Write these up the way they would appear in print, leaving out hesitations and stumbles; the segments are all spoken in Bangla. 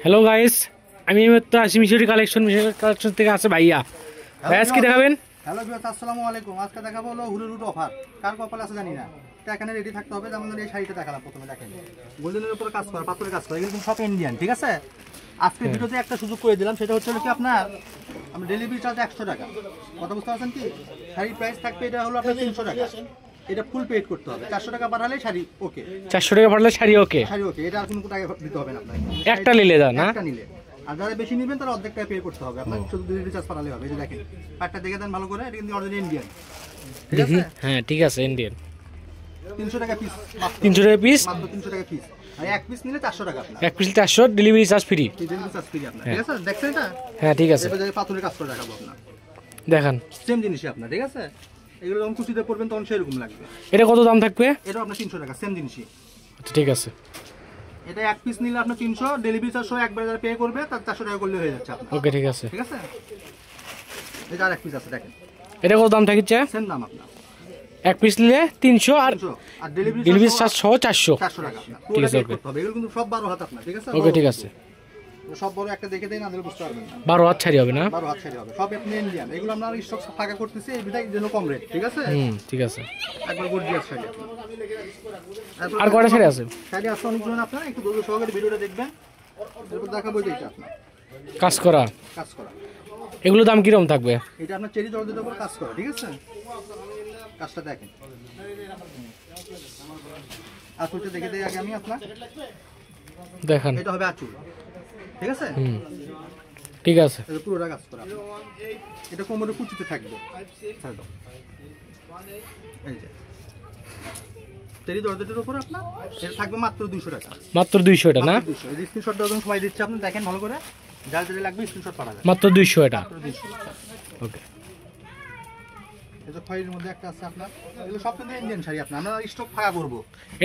হ্যালো গাইস, আমি তো আসি মিশরি কালেকশন থেকে আছে ভাইয়া। ভাই আজকে দেখাবেন? হ্যালো ভিউয়ার্স, আসসালামু আলাইকুম। আজকে দেখাবো হলো হুলুলুট অফার। কার কপাল আছে জানি না, তো এখানে রেডি থাকতে হবে। যেমন এই শাড়িটা দেখালাম প্রথমে, দেখেন গোল্ডেনের উপর কাজ করা, পাথরের কাজ করা, এগুলো কিন্তু সব ইন্ডিয়ান, ঠিক আছে। আজকে ভিডিওতে একটা সুযোগ করে দিলাম, সেটা হচ্ছে কি আপনার আমরা ডেলিভারি চার্জ 100 টাকা। কথা বুঝতে পারছেন কি? শাড়ির প্রাইস থাকবে এটা হলো আপনার 300 টাকা। এটা ফুল পেড করতে হবে। 400 টাকা পাঠালে শাড়ি ওকে। 400 টাকা পাঠালে শাড়ি ওকে? শাড়ি ওকে, এটা আর কোনো টাকা দিতে হবে না আপনাকে। একটা নিলে দাও না? একটা নিলে। আর যারা বেশি নেবেন তারা অর্ধেক টাকা পে করতে হবে। আপনার শুধু ডেলিভারি চার্জ পাঠালে হবে। এই যে দেখেন পাটটা দেখে দেন ভালো করে, এটা কিন্তু অরিজিনাল ইন্ডিয়ান। দেখি, হ্যাঁ ঠিক আছে, ইন্ডিয়ান। 300 টাকা পিস। 300 টাকা পিস? মাত্র 300 টাকা পিস। আর এক পিস নিলে 400 টাকা আপনার। এক piece 400, delivery charge free. Delivery charge free আপনার, ঠিক আছে। দেখছেন এটা? হ্যাঁ ঠিক আছে। এবারে পাথরের কাজ করে দেখাবো আপনার। দেখান। সেম জিনিসই আপনার, ঠিক আছে। এগুলো যখন কুচিতে পড়বেন তখন সেরকম লাগবে। এটা কত দাম থাকবে? এটা আপনার 300 টাকা, সেম জিনিসই। আচ্ছা ঠিক আছে। এটা এক পিস নিলে আপনার 300, ডেলিভারি চার্জ সহ একবার যারা পে করবে তার 400 টাকা করলে হয়ে যাচ্ছে আপনার। ওকে ঠিক আছে। ঠিক আছে। এটা আর এক পিস আছে, দেখেন। এটা কত দাম থাকছে? সেম দাম আপনার। এক পিস নিলে 300 আর ডেলিভারি চার্জ সহ 400 টাকা আপনার। ঠিক আছে ওকে। এগুলো কিন্তু সব 12 হাত আপনার, ঠিক আছে। ওকে ঠিক আছে। সব বড় একটা দেখে দেন, নাহলে বুঝতে পারবেন না। 12 হাত ছাড়ি হবে না? 12 হাত ছাড়ি হবে। সব আপনি ইন্ডিয়ান। এগুলো আমরা স্টক ফাঁকা করতেছি, এই বিধায় জন্য কম রেট, ঠিক আছে। ঠিক আছে। একবার গর্জিয়াস শাড়ি। আর কয়টা শাড়ি আছে? শাড়ি আছে অনেকগুলো আপনার, একটু ধৈর্য সহকারে ভিডিওটা দেখবেন। এরপর দেখাবো এইটা আপনার কাজ করা। কাজ করা। এগুলো দাম কিরকম থাকবে? এটা আপনার চেরি জর্জেটের উপর কাজ করা, ঠিক আছে। কাজটা দেখেন। আঁচলটা দেখে দেই আগে আমি আপনার। দেখান। এটা হবে আঁচল, ঠিক আছে। ঠিক আছে। এটা পুরোটা কাজ করা। এটা কোমরে কুচিতে থাকবে। এই যে চেরি জর্জেটের উপর আপনার এটা থাকবে মাত্র 200 টাকা। মাত্র 200 এটা না? 200। এই স্ক্রিনশট দেওয়ার জন্য সময় দিচ্ছি আপনি, দেখেন ভালো করে। যার যেটা লাগবে স্ক্রিনশট পাঠাবেন। মাত্র 200 এটা। মাত্র 200। ওকে। এই যে খয়েরির মধ্যে একটা আছে আপনার। এগুলো সব কিন্তু ইন্ডিয়ান শাড়ি আপনার। আমরা স্টক ফাঁকা করব।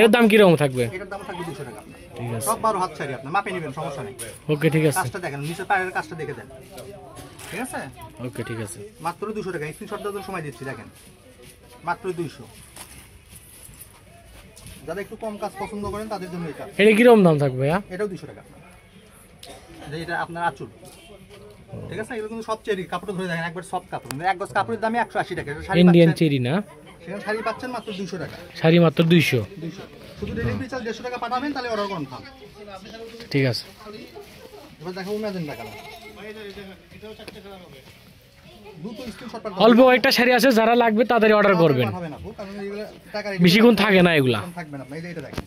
এর দাম কি রকম থাকবে? এটার দাম থাকবে 200 টাকা আপনার। ঠিক আছে। সব 12 হাত শাড়ি আপনার, মাপে নেবেন, সমস্যা নেই। ওকে ঠিক আছে। কাজটা দেখেন, নিচের পায়ের কাজটা দেখে দেন, ঠিক আছে। ওকে ঠিক আছে। মাত্র 200 টাকা। স্ক্রিনশট দেওয়ার জন্য সময় দিচ্ছি, দেখেন মাত্র 200। যারা একটু কম কাজ পছন্দ করেন তাদের জন্য এটা। এটা কি রকম দাম থাকবে ভাইয়া? এটাও 200 টাকা আপনার। এটা আপনার আঁচল, ঠিক আছে। এগুলো কিন্তু সব চেরি কাপড় ধরে দেখেন, একবার সফট কাপড়। এক গজ কাপড়ের দামে 180 টাকা। ইন্ডিয়ান চেরি না? সেখানে শাড়ি পাচ্ছেন মাত্র 200 টাকা। শাড়ি মাত্র 200। শুধু ডেলিভারি চার্জ 150 টাকা পাঠাবেন, তাহলে অর্ডার কনফার্ম। ঠিক আছে। এবার দেখাবো ম্যাজেন্ট দেখালাম। দুটো স্ক্রিনশট পাঠাবেন। অল্প একটা শাড়ি আছে, যারা লাগবে তাড়াতাড়ি অর্ডার করবেন। পাঠাবেন আপু, কারণ এগুলো টাকা বেশিক্ষণ থাকে না এগুলা। থাকবে না। এই যে এটা দেখেন,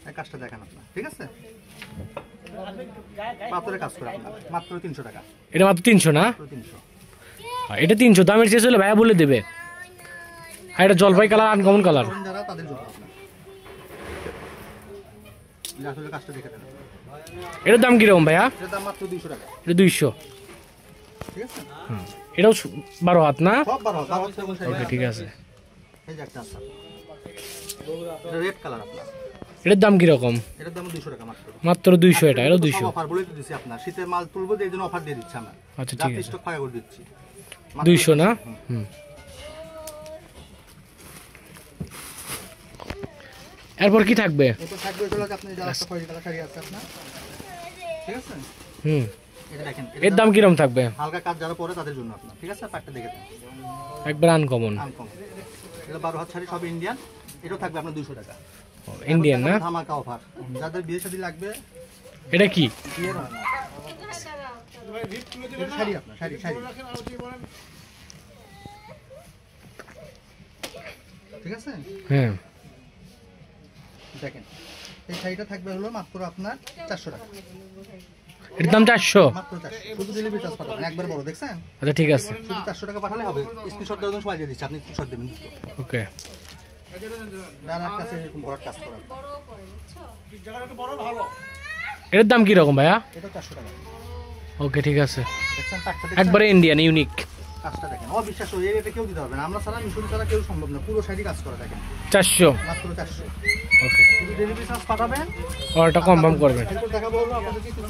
এই কাজটা দেখেন আপনার, ঠিক আছে। পাথরের কাজ করে আপনার মাত্র 300 টাকা। এটা মাত্র 300 না? 300। এটা 300 দামের শেষ হলে ভাইয়া বলে দেবে। আর এটা জলপাই কালার, আনকমন কালার। যারা তাদের জন্য আপনার আসলে কাজটা দেখে দেন। এটার দাম কিরকম ভাইয়া? এটার দাম মাত্র 200 টাকা। এটা 200, ঠিক আছে। এটাও 12 হাত না? সব 12 হাত। ওকে ঠিক আছে। এই যে একটা আছে, এটা রেড কালার আপনার। এটার দাম কিরকম? এটার দাম 200 টাকা মাত্র। মাত্র 200 এটা? এটাও 200। অফার বলে দিচ্ছি আপনার, শীতের মাল তুলবো, এই জন্য অফার দিয়ে দিচ্ছি আমরা। আচ্ছা ঠিক আছে। স্টক ফাঁকা করে দিচ্ছি। 200 না? এরপর কি থাকবে? এটা থাকবে হলো আপনি যারা একটা খয়েরি কালার শাড়ি আছে আপনার, ঠিক আছে। এটা দেখেন, এর দাম কিরকম থাকবে? হালকা কাজ যারা পরে তাদের জন্য আপনার, ঠিক আছে। পাটটা দেখে দেন, একবার আনকমন। এটা 12 হাত শাড়ি, সব ইন্ডিয়ান। এটাও থাকবে আপনার 200 টাকা। ইন্ডিয়ান না? ধামাকা অফার। যাদের বিয়ে শাদী লাগবে। এটা কি? বিয়ের শাড়ি আপনার, শাড়ি। ঠিক আছে। হ্যাঁ দেখেন, এই শাড়িটা থাকবে হলো মাত্র আপনার 400 টাকা। এর দাম 400? মাত্র 400। শুধু ডেলিভারি চার্জ পাঠাবেন, একবার বড়, দেখছেন। আচ্ছা ঠিক আছে। শুধু 400 টাকা পাঠালে হবে। স্ক্রিনশট দেওয়ার জন্য সময় দিয়ে দিচ্ছি, আপনি স্ক্রিনশট দেবেন। ওকে। যারা কাছে এরকম বড় কাজ করা, এর দাম কি রকম ভাইয়া? এটা 400 টাকা। ওকে ঠিক আছে। দেখছেন পাটটা, একবারে ইন্ডিয়ান ইউনিক কাজটা দেখেন। অবিশ্বাস, এই রেটে কেউ দিতে হবে না। আমরা ছাড়া, মিশরি ছাড়া কেউ সম্ভব না। পুরো শাড়ি কাজ করা, দেখেন 400। মাত্র 400। ওকে। শুধু ডেলিভারি চার্জ পাঠাবেন, অর্ডারটা কনফার্ম করবেন। এরপর দেখাবো হলো আপনাদেরকে কিছু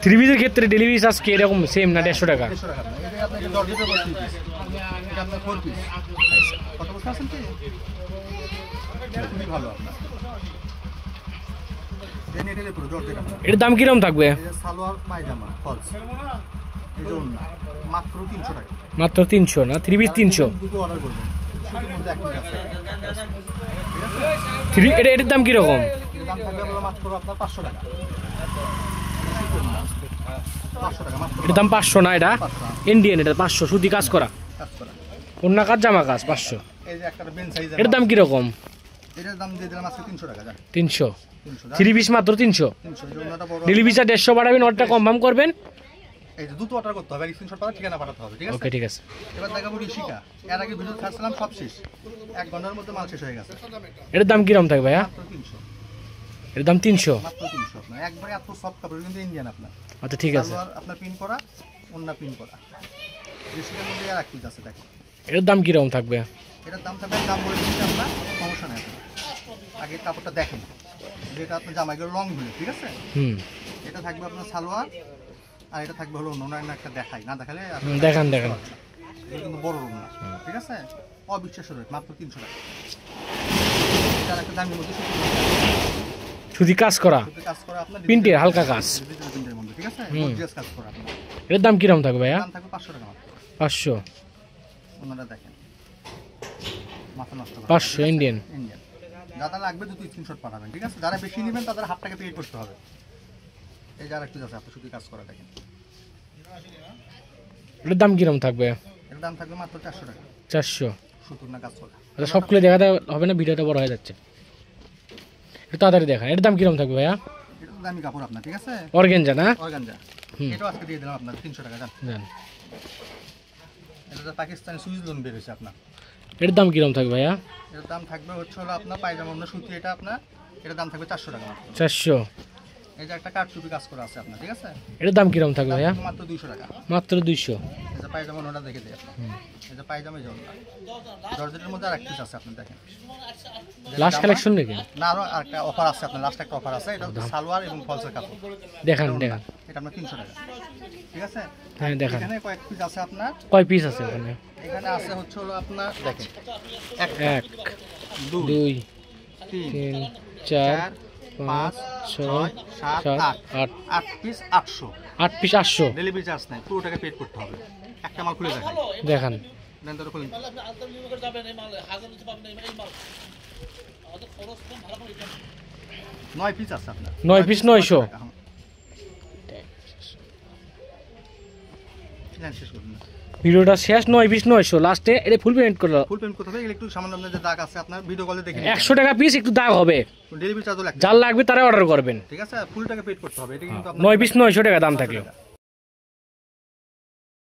থ্রি পিসের ক্ষেত্রে ডেলিভারি চার্জ কি এরকম সেম না? 150 টাকা? 150 টাকা। এটা আপনাকে জর্জেটের উপর 3 পিস। এটা আপনার 4 পিস। কত বুঝতে পারছেন কি? খুবই ভালো আপনার। নেটের উপরে জর্জেট আপনার। এটার দাম কিরকম থাকবে? এই যে সালোয়ার পায়জামা ফলস, এই যে ওড়না, মাত্র 300 টাকা। মাত্র 300 না, 3 পিস 300। দুটো অর্ডার করবেন, শুধুর মধ্যে এক পিস আছে। এটার দাম কিরকম? এর দাম থাকবে হলো মাত্র আপনার 500 টাকা। 500 টাকা মাত্র। এটার দাম 500 না, এটা ইন্ডিয়ান, এটা 500 সুতি কাজ করা, কাজ করা। অন্য কাজ জামা কাজ 500। এই যে একটা বেন সাইজের, এটার দাম কিরকম? এটার দাম দিয়ে দিলাম আজকে 300 টাকা। 300। 300 3 পিস মাত্র 300। 300 এই ওড়নাটা বড়। ডেলিভারিটা 150 পাঠাবেন, অর্ডারটা কনফার্ম করবেন। এই যে দুটো অর্ডার করতে হবে, স্ক্রিনশট পাঠাতে ঠিকানা পাঠাতে হবে, ঠিক আছে? ওকে, ঠিক আছে। এবার দেখাবো ঋষিকা। এর আগে ভিডিও ছাড়ছিলাম, সব শেষ, 1 ঘন্টার মধ্যে মাল শেষ হয়ে গেছে। এটার দাম কিরকম থাকবে ভাইয়া? মাত্র 300। এটার দাম 300। মাত্র 300 আপনার একবারে এত সফট কাপড়, কিন্তু ইন্ডিয়ান আপনার। আচ্ছা, ঠিক আছে। সালোয়ার আপনার পিন করা, ওন্না পিন করা। ঋষিকার মধ্যে আর এক পিস আছে দেখেন। এটার দাম কিরকম থাকবে? এটার দাম থাকবে, দাম বলে দিচ্ছি আপনার, সমস্যা নেই আপনার। আগে কাপড়টা দেখেন, যেটা আপনার জামাইগুলো লং গুলো, ঠিক আছে? হুম, এটা থাকবে আপনার সালোয়ার, আর এটা থাকবে হলো অন্য না, একটা দেখাই না, দেখালে দেখান। এটা কিন্তু বড় রুম না, ঠিক আছে? অবিশ্বাস্য রেট, মাত্র 300 টাকা। এটার একটা দামের মধ্যে সুতি কাজ করা, শুধু কাজ করা আপনার, প্রিন্টের হালকা কাজ। ডিজিটাল প্রিন্টের মধ্যে, ঠিক আছে? হুম। গর্জিয়াস কাজ করা আপনার। এটার দাম কিরকম থাকবে ভাইয়া? দাম থাকবে 500 টাকা মাত্র। 500। ওনারা দেখেন, মাথা নষ্ট করে 500 ইন্ডিয়ান। ইন্ডিয়ান। যারা লাগবে দুটো স্ক্রিনশট পাঠাবেন, ঠিক আছে? যারা বেশি নেবেন তাদের হাফ টাকা পে করতে হবে। এই যারা একটু আছে, আপনি শুধু কাজ করা দেখেন। এটার দাম কিরকম থাকবে? এর দাম থাকবে মাত্র 400 টাকা। 400। সুতুর না কাজ করা। আচ্ছা, সব খুলে দেখাতে হবে না, ভিডিওটা বড় হয়ে যাচ্ছে। একটু তাড়াতাড়ি দেখান। এটার দাম কিরকম থাকবে ভাইয়া? এটা তো দামি কাপড় আপনার, ঠিক আছে? অর্গানজা না? অর্গানজা। হুম। এটাও আজকে দিয়ে দিলাম আপনার 300 টাকা। জান, জান। এটা তো পাকিস্তানি সুইজ লোন বের হয়েছে আপনার। এটার দাম কিরকম থাকবে ভাইয়া? এটার দাম থাকবে হচ্ছে হলো আপনার পায়জামা অন্য সুতি, এটা আপনার, এটার দাম থাকবে 400 টাকা মাত্র। 400। এই যে একটা কাঠচুপি কাজ করা আছে আপনার, ঠিক আছে? এটার দাম কিরকম থাকবে ভাইয়া? মাত্র 200 টাকা। মাত্র 200। এই যে পায়জামা ওটা দেখে দিই আপনার। এই যে পায়জামা এই যে ওড়না। জর্জেটের মধ্যে আর এক পিস আছে আপনি দেখেন। লাস্ট কালেকশন নাকি? না, আরো একটা অফার আছে আপনার, লাস্ট একটা অফার আছে। এটা হচ্ছে সালোয়ার এবং ফলসের কাপড়। দেখান। এটা আপনার 300 টাকা, ঠিক আছে? হ্যাঁ, দেখান। এখানে কয়েক পিস আছে আপনার। কয় পিস আছে এখানে? এখানে আছে হচ্ছে হলো আপনার দেখেন, 1 1 2 2 3 3 4 5 5 6 7 8 8 8 পিস 800। 8 পিস 800। ডেলিভারি চার্জ নাই, পুরো টাকা পেড করতে হবে। একটা মাল খুলে দেখাই দেখান। দেন, তো খুলে 9 পিস আছে আপনার। 9 পিস 900। দেন শেষ করুন। ভিডিওটা শেষ। 9 পিস 900, লাস্টে এটা ফুল পেমেন্ট করলো। ফুল পেমেন্ট করতে হবে, এগুলো একটু সামান্য আপনার যে দাগ আছে আপনার ভিডিও কলে দেখে 100 টাকা পিস, একটু দাগ হবে। ডেলিভারি চার্জও লাগবে, যার লাগবে তারা অর্ডার করবেন। ঠিক আছে? ফুল টাকা পেড করতে হবে, এটা কিন্তু আপনার 9 পিস 900 টাকা দাম থাকলো।